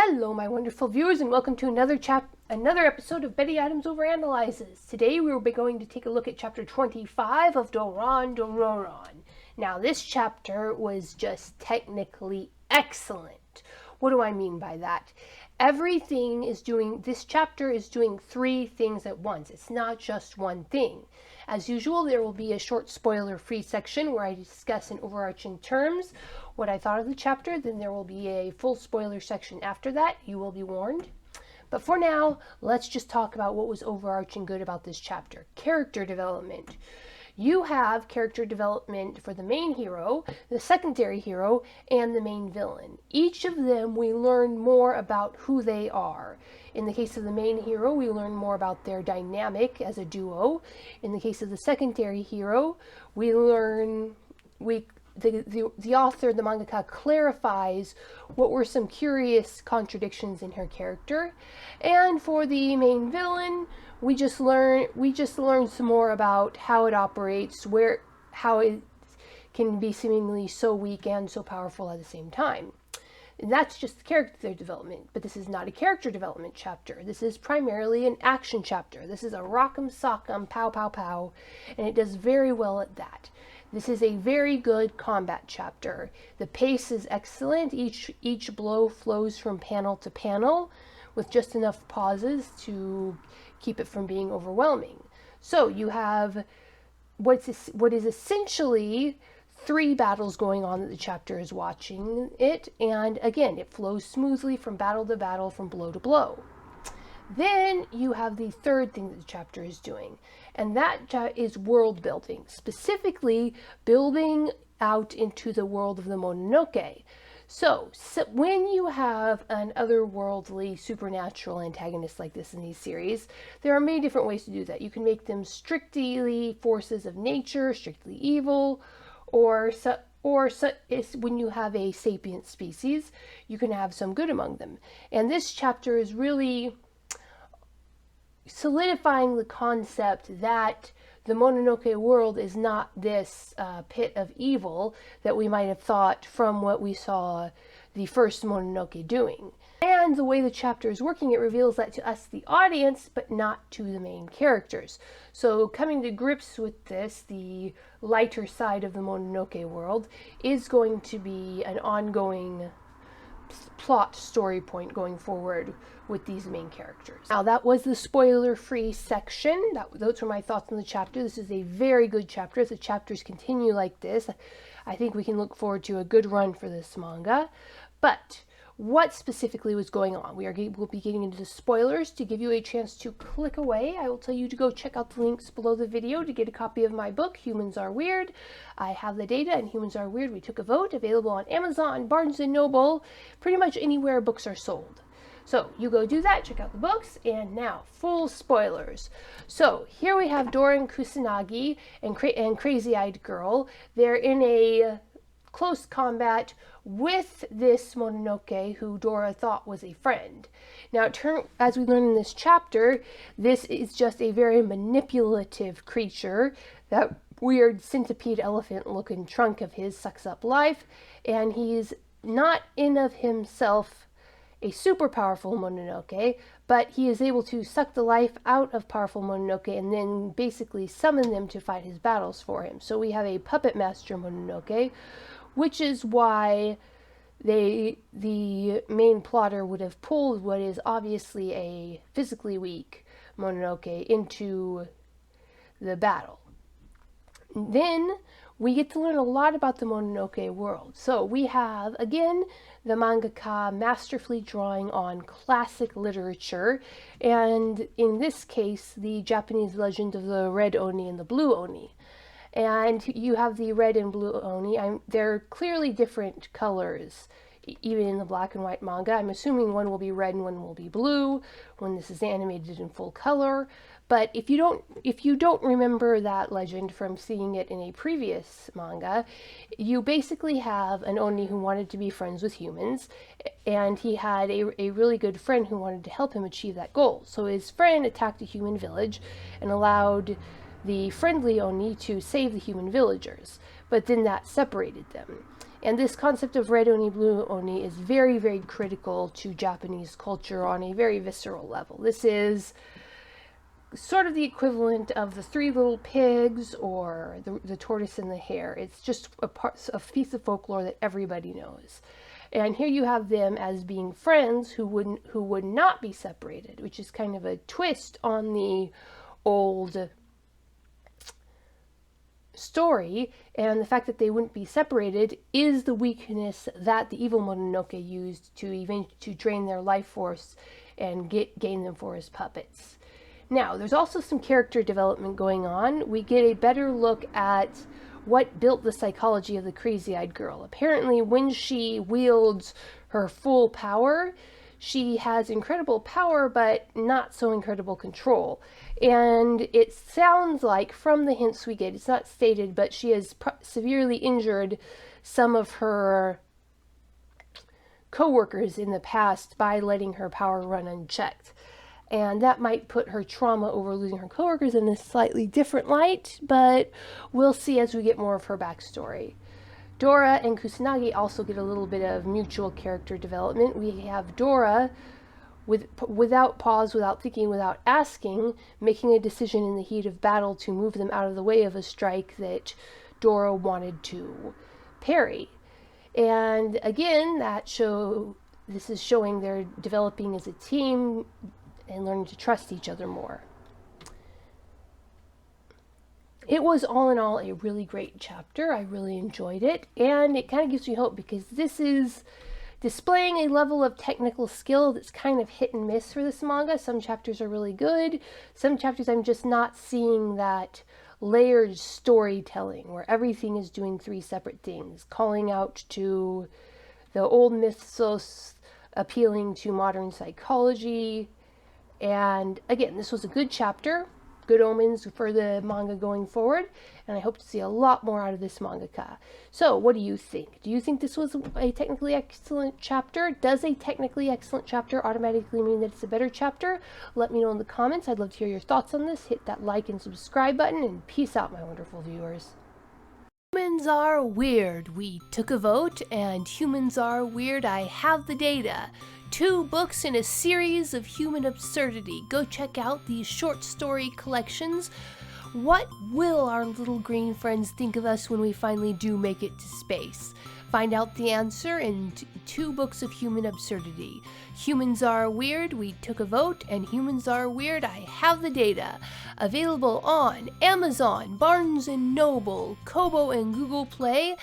Hello, my wonderful viewers, and welcome to another episode of Betty Adams Overanalyzes. Today we will be going to take a look at chapter 25 of Doron Dororon. Now, this chapter was just technically excellent. What do I mean by that? This chapter is doing three things at once. It's not just one thing. As usual, there will be a short spoiler-free section where I discuss in overarching terms what I thought of the chapter. Then there will be a full spoiler section after that. You will be warned. But for now, let's just talk about what was overarching good about this chapter. Character development. You have character development for the main hero, the secondary hero, and the main villain. Each of them, we learn more about who they are. In the case of the main hero, we learn more about their dynamic as a duo. In the case of the secondary hero, the author, the mangaka, clarifies what were some curious contradictions in her character. And for the main villain, we just learn some more about how it operates, how it can be seemingly so weak and so powerful at the same time. And that's just character development, but this is not a character development chapter. This is primarily an action chapter. This is a rock'em sock'em pow pow pow, and it does very well at that. This is a very good combat chapter. The pace is excellent. Each blow flows from panel to panel with just enough pauses to keep it from being overwhelming. So you have what is essentially three battles going on that the chapter is watching it, and again, it flows smoothly from battle to battle, from blow to blow. Then you have the third thing that the chapter is doing, and that is world building, specifically building out into the world of the Mononoke. So when you have an otherworldly supernatural antagonist like this in these series, there are many different ways to do that. You can make them strictly forces of nature, strictly evil, or when you have a sapient species, you can have some good among them. And this chapter is really solidifying the concept that the Mononoke world is not this pit of evil that we might have thought from what we saw the first Mononoke doing. And the way the chapter is working, it reveals that to us, the audience, but not to the main characters. So coming to grips with this, the lighter side of the Mononoke world, is going to be an ongoing plot story point going forward with these main characters. Now, that was the spoiler-free section. Those were my thoughts on the chapter. This is a very good chapter. If the chapters continue like this, I think we can look forward to a good run for this manga. But what specifically was going on? We'll be getting into the spoilers. To give you a chance to click away, I will tell you to go check out the links below the video to get a copy of my book, Humans Are Weird. I have the data, and Humans Are Weird, we took a vote, available on Amazon, Barnes & Noble, pretty much anywhere books are sold. So you go do that, check out the books, and now, full spoilers. So here we have Doron Kusanagi and Crazy Eyed Girl. They're in a close combat with this Mononoke who Dora thought was a friend. Now, as we learn in this chapter, this is just a very manipulative creature. That weird centipede elephant looking trunk of his sucks up life, and he's not in of himself a super powerful Mononoke, but he is able to suck the life out of powerful Mononoke and then basically summon them to fight his battles for him. So we have a puppet master Mononoke, which is why the main plotter would have pulled what is obviously a physically weak Mononoke into the battle. Then we get to learn a lot about the Mononoke world. So we have, again, the mangaka masterfully drawing on classic literature, and in this case, the Japanese legend of the red Oni and the blue Oni. And you have the red and blue Oni. They're clearly different colors, even in the black and white manga. I'm assuming one will be red and one will be blue when this is animated in full color. But if you don't remember that legend from seeing it in a previous manga, you basically have an Oni who wanted to be friends with humans, and he had a really good friend who wanted to help him achieve that goal. So his friend attacked a human village and allowed the friendly Oni to save the human villagers, but then that separated them. And this concept of red oni, blue oni is very, very critical to Japanese culture on a very visceral level. This is sort of the equivalent of the Three Little Pigs or the tortoise and the hare. It's just a piece of folklore that everybody knows. And here you have them as being friends who would not be separated, which is kind of a twist on the old story. And the fact that they wouldn't be separated is the weakness that the evil Mononoke used to drain their life force and gain them for his puppets. Now, there's also some character development going on. We get a better look at what built the psychology of the crazy-eyed girl. Apparently, when she wields her full power, she has incredible power, but not so incredible control. And it sounds like, from the hints we get, it's not stated, but she has severely injured some of her co-workers in the past by letting her power run unchecked. And that might put her trauma over losing her coworkers in a slightly different light, but we'll see as we get more of her backstory. Dora and Kusanagi also get a little bit of mutual character development. We have Dora, without pause, without thinking, without asking, making a decision in the heat of battle to move them out of the way of a strike that Dora wanted to parry. And again, this is showing they're developing as a team and learning to trust each other more. It was all in all a really great chapter. I really enjoyed it, and it kind of gives me hope because this is displaying a level of technical skill that's kind of hit and miss for this manga. Some chapters are really good. Some chapters I'm just not seeing that layered storytelling where everything is doing three separate things, calling out to the old mythos, appealing to modern psychology. And again, this was a good chapter, good omens for the manga going forward, and I hope to see a lot more out of this mangaka. So, what do you think? Do you think this was a technically excellent chapter? Does a technically excellent chapter automatically mean that it's a better chapter? Let me know in the comments. I'd love to hear your thoughts on this. Hit that like and subscribe button, and peace out, my wonderful viewers. Humans are weird. We took a vote, and humans are weird. I have the data. 2 books in a series of human absurdity. Go check out these short story collections. What will our little green friends think of us when we finally do make it to space? Find out the answer in 2 books of human absurdity. Humans Are Weird, We Took a Vote, and Humans Are Weird, I Have the Data. Available on Amazon, Barnes & Noble, Kobo, and Google Play.